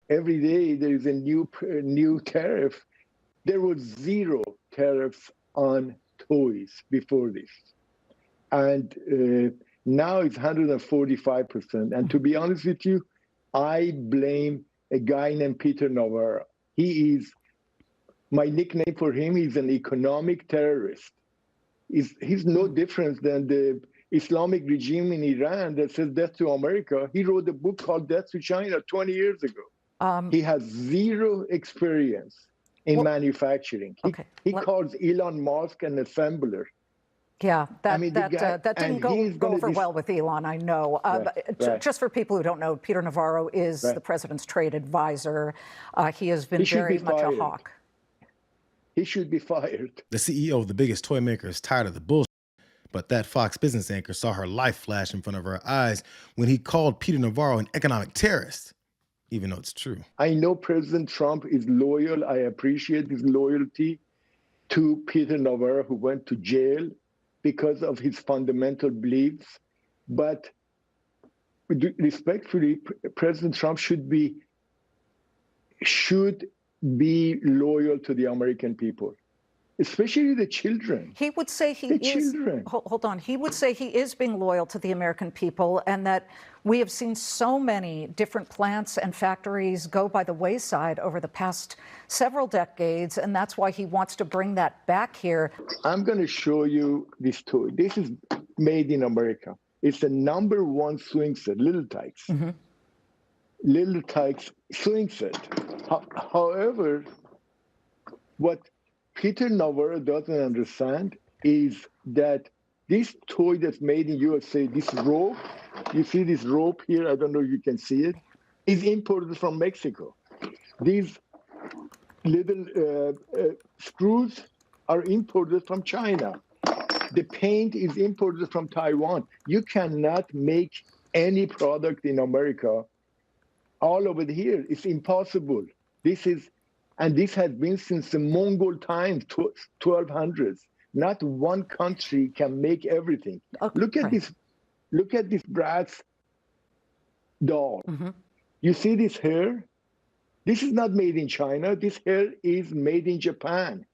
every day there is a new tariff. There was zero tariffs on toys before this. And now it's 145%. And to be honest with you, I blame a guy named Peter Navarro. My nickname for him is an economic terrorist. He's no different than the Islamic regime in Iran that says death to America. He wrote a book called Death to China 20 years ago. He has zero experience in manufacturing. He calls Elon Musk an assembler. Yeah, that didn't go over well with Elon, I know. Just for people who don't know, Peter Navarro is the president's trade advisor. He has been very much a hawk. He should be fired. The CEO of the biggest toy maker is tired of the bullshit, but that Fox business anchor saw her life flash in front of her eyes when he called Peter Navarro an economic terrorist, even though it's true. I know President Trump is loyal. I appreciate his loyalty to Peter Navarro, who went to jail because of his fundamental beliefs. But respectfully, President Trump should be loyal to the American people, especially the children. He would say he is. Hold on. He would say he is being loyal to the American people, and that we have seen so many different plants and factories go by the wayside over the past several decades, and that's why he wants to bring that back here. I'm going to show you this toy. This is made in America. It's the #1 swing set, Little Tykes. Little Tykes swing set. However, what Peter Navarro doesn't understand is that this toy that's made in USA, this rope, you see this rope here, I don't know if you can see it, is imported from Mexico. These little screws are imported from China. The paint is imported from Taiwan. You cannot make any product in America all over here. It's impossible. This has been since the Mongol times, 1200s. Not one country can make everything. Okay. Look at this brass doll. You see this hair? This is not made in China. This hair is made in Japan.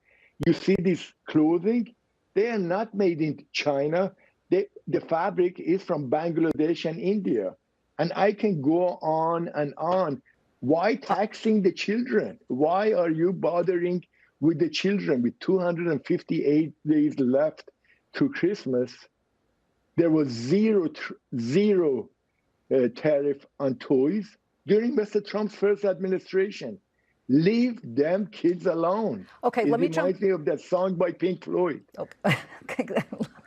You see this clothing? They are not made in China. The fabric is from Bangladesh and India. And I can go on and on. Why taxing the children? Why are you bothering with the children? With 258 days left to Christmas, there was zero tariff on toys during Mr. Trump's first administration. Leave them kids alone. Okay, let me jump. It reminds me of that song by Pink Floyd. Okay,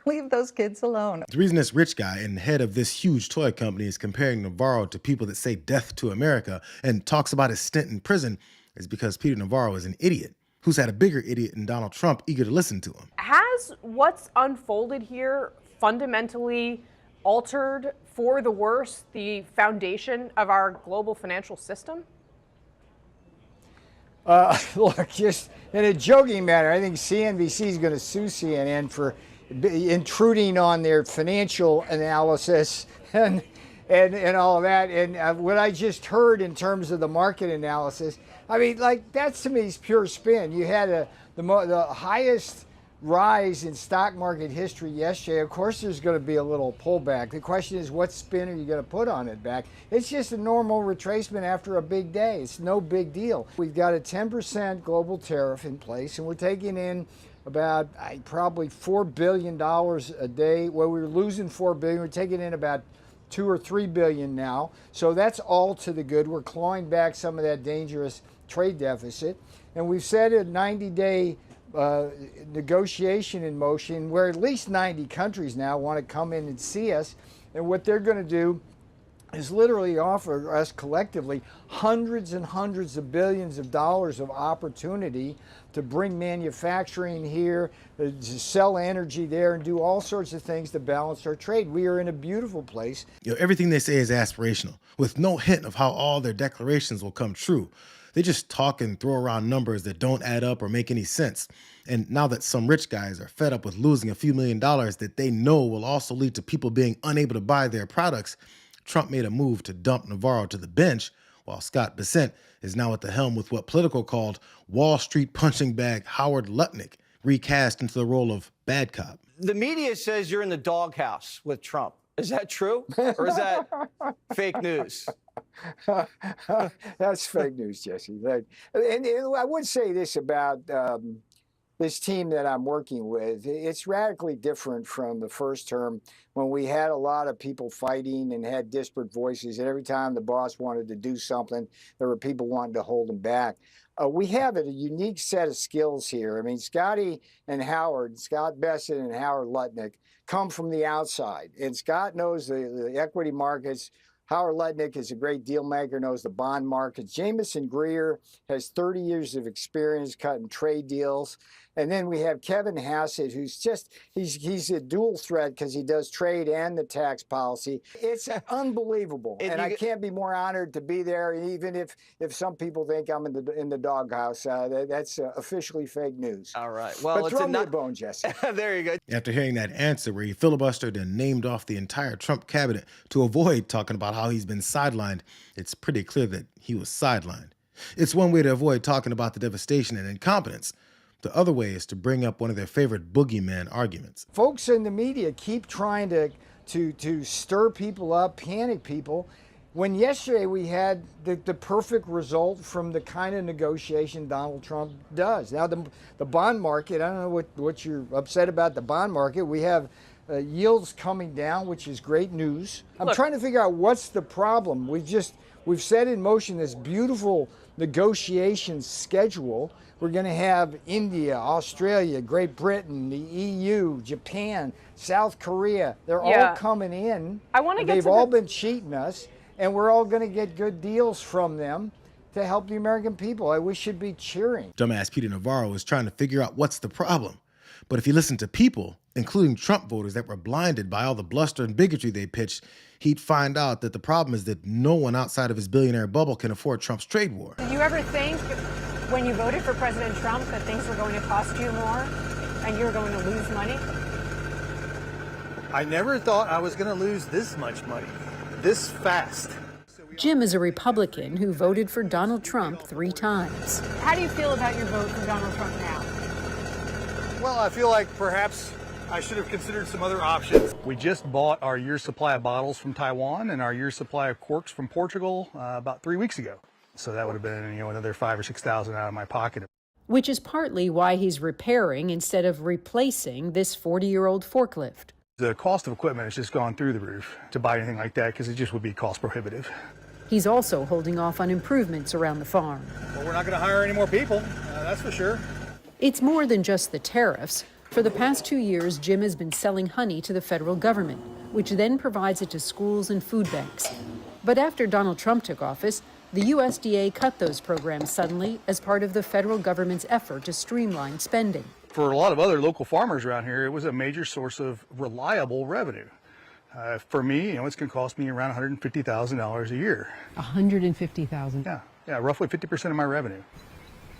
leave those kids alone. The reason this rich guy and head of this huge toy company is comparing Navarro to people that say death to America and talks about his stint in prison is because Peter Navarro is an idiot who's had a bigger idiot than Donald Trump eager to listen to him. Has what's unfolded here fundamentally altered for the worse the foundation of our global financial system? Look, just in a joking matter, I think CNBC is going to sue CNN for intruding on their financial analysis and all of that. And what I just heard in terms of the market analysis, I mean, like, that's to me is pure spin. You had the highest rise in stock market history yesterday. Of course, there's going to be a little pullback. The question is, what spin are you going to put on it back? It's just a normal retracement after a big day. It's no big deal. We've got a 10% global tariff in place, and we're taking in about probably $4 billion a day. Well, we were losing $4 billion. We're taking in about $2 or $3 billion now. So that's all to the good. We're clawing back some of that dangerous trade deficit. And we've set a 90-day negotiation in motion where at least 90 countries now want to come in and see us. And what they're going to do is literally offer us collectively hundreds and hundreds of billions of dollars of opportunity to bring manufacturing here, to sell energy there, and do all sorts of things to balance our trade. We are in a beautiful place. Everything they say is aspirational, with no hint of how all their declarations will come true. They just talk and throw around numbers that don't add up or make any sense. And now that some rich guys are fed up with losing a few $1 million that they know will also lead to people being unable to buy their products, Trump made a move to dump Navarro to the bench while Scott Bessent is now at the helm with what Politico called Wall Street punching bag Howard Lutnick, recast into the role of bad cop. The media says you're in the doghouse with Trump. Is that true, or is that fake news? That's fake news, Jesse. And I would say this about this team that I'm working with. It's radically different from the first term when we had a lot of people fighting and had disparate voices. And every time the boss wanted to do something, there were people wanting to hold him back. We have a unique set of skills here. I mean, Scotty and Howard, Scott Bessent and Howard Lutnick, come from the outside. And Scott knows the equity markets. Howard Lutnick is a great deal maker, knows the bond markets. Jamison Greer has 30 years of experience cutting trade deals. And then we have Kevin Hassett, who's he's a dual threat because he does trade and the tax policy. It's unbelievable. And I can't be more honored to be there, even if some people think I'm in the doghouse. That's officially fake news. All right. Well, but throw me a bone, Jesse. There you go. After hearing that answer where he filibustered and named off the entire Trump cabinet to avoid talking about how he's been sidelined, it's pretty clear that he was sidelined. It's one way to avoid talking about the devastation and incompetence. The other way is to bring up one of their favorite boogeyman arguments. Folks in the media keep trying to stir people up, panic people, when yesterday we had the perfect result from the kind of negotiation Donald Trump does. Now, the bond market, I don't know what you're upset about the bond market. We have yields coming down, which is great news. I'm trying to figure out what's the problem. We've set in motion this beautiful negotiation schedule. We're going to have India, Australia, Great Britain, the EU, Japan, South Korea. They're all coming in. They've all been cheating us, and we're all going to get good deals from them to help the American people. We should be cheering. Dumbass Peter Navarro is trying to figure out what's the problem. But if you listen to people, including Trump voters that were blinded by all the bluster and bigotry they pitched, he'd find out that the problem is that no one outside of his billionaire bubble can afford Trump's trade war. Did you ever think when you voted for President Trump that things were going to cost you more and you were going to lose money? I never thought I was going to lose this much money, this fast. Jim is a Republican who voted for Donald Trump 3 times. How do you feel about your vote for Donald Trump now? Well, I feel like perhaps I should have considered some other options. We just bought our year's supply of bottles from Taiwan and our year's supply of corks from Portugal about 3 weeks ago. So that would have been, another $5,000 or $6,000 out of my pocket. Which is partly why he's repairing instead of replacing this 40-year-old forklift. The cost of equipment has just gone through the roof to buy anything like that because it just would be cost prohibitive. He's also holding off on improvements around the farm. Well, we're not going to hire any more people, that's for sure. It's more than just the tariffs. For the past 2 years, Jim has been selling honey to the federal government, which then provides it to schools and food banks. But after Donald Trump took office, the USDA cut those programs suddenly as part of the federal government's effort to streamline spending. For a lot of other local farmers around here, it was a major source of reliable revenue. For me, it's going to cost me around $150,000 a year. $150,000? Yeah, roughly 50% of my revenue.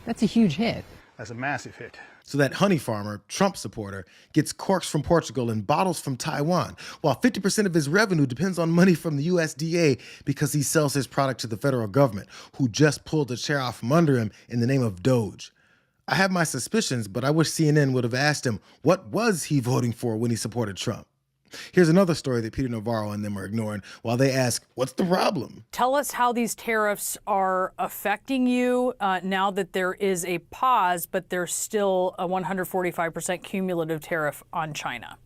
That's a huge hit. That's a massive hit. So that honey farmer, Trump supporter, gets corks from Portugal and bottles from Taiwan, while 50% of his revenue depends on money from the USDA because he sells his product to the federal government, who just pulled the chair out from under him in the name of Doge. I have my suspicions, but I wish CNN would have asked him what was he voting for when he supported Trump. Here's another story that Peter Navarro and them are ignoring while they ask, what's the problem? Tell us how these tariffs are affecting you now that there is a pause, but there's still a 145% cumulative tariff on China.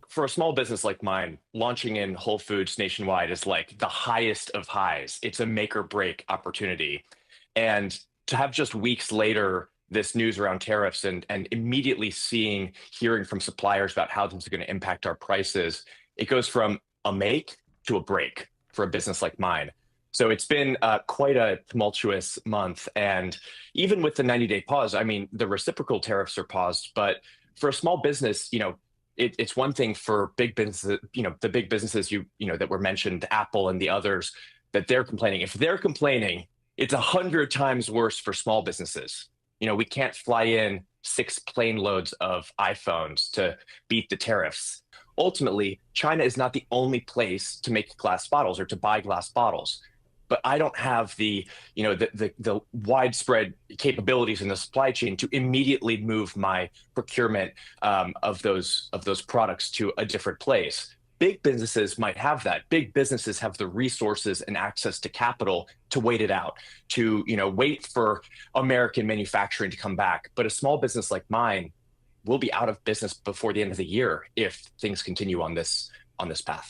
For a small business like mine, launching in Whole Foods nationwide is like the highest of highs. It's a make or break opportunity. And to have just weeks later this news around tariffs and immediately hearing from suppliers about how this is going to impact our prices, it goes from a make to a break for a business like mine. So it's been quite a tumultuous month. And even with the 90-day pause, the reciprocal tariffs are paused. But for a small business, it's one thing for big businesses, the big businesses that were mentioned, Apple and the others, that they're complaining. If they're complaining, it's 100 times worse for small businesses. We can't fly in 6 plane loads of iPhones to beat the tariffs. Ultimately, China is not the only place to make glass bottles or to buy glass bottles. but I don't have the widespread capabilities in the supply chain to immediately move my procurement of those products to a different place. Big businesses might have that. Big businesses have the resources and access to capital to wait it out, to wait for American manufacturing to come back. But a small business like mine will be out of business before the end of the year if things continue on this path.